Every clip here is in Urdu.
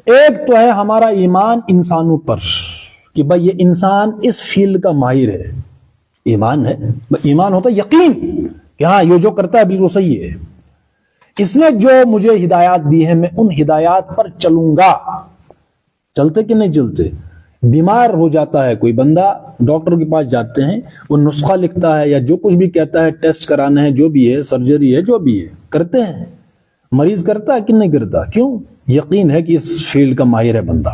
ایک تو ہے ہمارا ایمان انسانوں پر کہ بھائی یہ انسان اس فیلڈ کا ماہر ہے، ایمان ہے، ایمان ہوتا ہے یقین کہ ہاں یہ جو کرتا ہے بالکل صحیح ہے، اس نے جو مجھے ہدایات دی ہیں میں ان ہدایات پر چلوں گا۔ چلتے کہ نہیں چلتے؟ بیمار ہو جاتا ہے کوئی بندہ، ڈاکٹر کے پاس جاتے ہیں، وہ نسخہ لکھتا ہے یا جو کچھ بھی کہتا ہے، ٹیسٹ کرانا ہے، جو بھی ہے، سرجری ہے، جو بھی ہے کرتے ہیں، مریض کرتا ہے کہ نہیں کرتا؟ کیوں؟ یقین ہے کہ اس فیلڈ کا ماہر ہے بندہ۔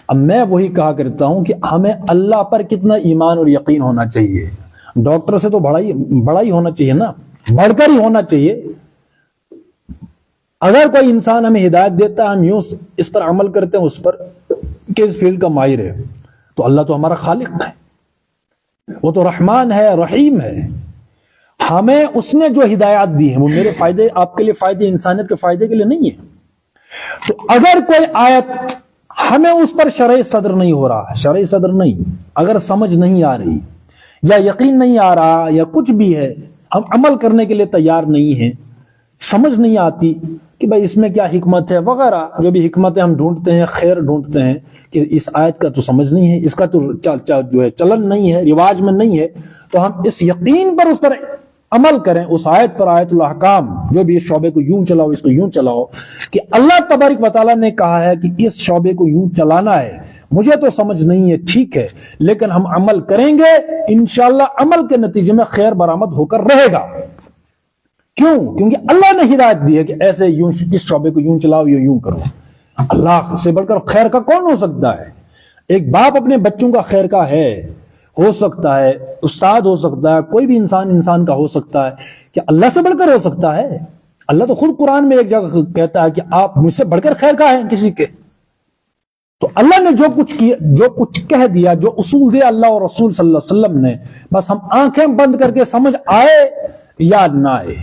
اب میں وہی کہا کرتا ہوں کہ ہمیں اللہ پر کتنا ایمان اور یقین ہونا چاہیے۔ ڈاکٹر سے تو بڑا ہی ہونا چاہیے نا، بڑھ کر ہی ہونا چاہیے۔ اگر کوئی انسان ہمیں ہدایت دیتا ہے، ہم یوں اس پر عمل کرتے ہیں، اس پر کہ اس فیلڈ کا ماہر ہے، تو اللہ تو ہمارا خالق ہے، وہ تو رحمان ہے، رحیم ہے۔ ہمیں اس نے جو ہدایات دی ہیں وہ میرے فائدے، آپ کے لیے فائدے، انسانیت کے فائدے کے لیے نہیں ہے۔ تو اگر کوئی آیت ہمیں اس پر شرعی صدر نہیں ہو رہا، شرعی صدر نہیں، اگر سمجھ نہیں آ رہی یا یقین نہیں آ رہا یا کچھ بھی ہے، ہم عمل کرنے کے لیے تیار نہیں ہیں، سمجھ نہیں آتی کہ بھائی اس میں کیا حکمت ہے وغیرہ، جو بھی حکمت ہے ہم ڈھونڈتے ہیں، خیر ڈھونڈتے ہیں کہ اس آیت کا تو سمجھ نہیں ہے، اس کا تو جو ہے چلن نہیں ہے، رواج میں نہیں ہے، تو ہم اس یقین پر اس پر عمل کریں، اس آیت پر، آیت الاحکام، جو بھی اس شعبے کو یوں چلاؤ، اس کو یوں چلاؤ کہ اللہ تبارک و تعالیٰ نے کہا ہے کہ اس شعبے کو یوں چلانا ہے، مجھے تو سمجھ نہیں ہے، ٹھیک ہے، لیکن ہم عمل کریں گے، انشاءاللہ عمل کے نتیجے میں خیر برآمد ہو کر رہے گا۔ کیوں؟ کیونکہ اللہ نے ہدایت دی ہے کہ ایسے یوں اس شعبے کو یوں چلاؤ، یوں کرو۔ اللہ سے بڑھ کر خیر کا کون ہو سکتا ہے؟ ایک باپ اپنے بچوں کا خیر کا ہے، ہو سکتا ہے، استاد ہو سکتا ہے، کوئی بھی انسان کا ہو سکتا ہے، کہ اللہ سے بڑھ کر ہو سکتا ہے؟ اللہ تو خود قرآن میں ایک جگہ کہتا ہے کہ آپ مجھ سے بڑھ کر خیر کا ہیں کسی کے۔ تو اللہ نے جو کچھ کہہ دیا، جو اصول دیا اللہ اور رسول صلی اللہ علیہ وسلم نے، بس ہم آنکھیں بند کر کے سمجھ آئے یا نہ آئے،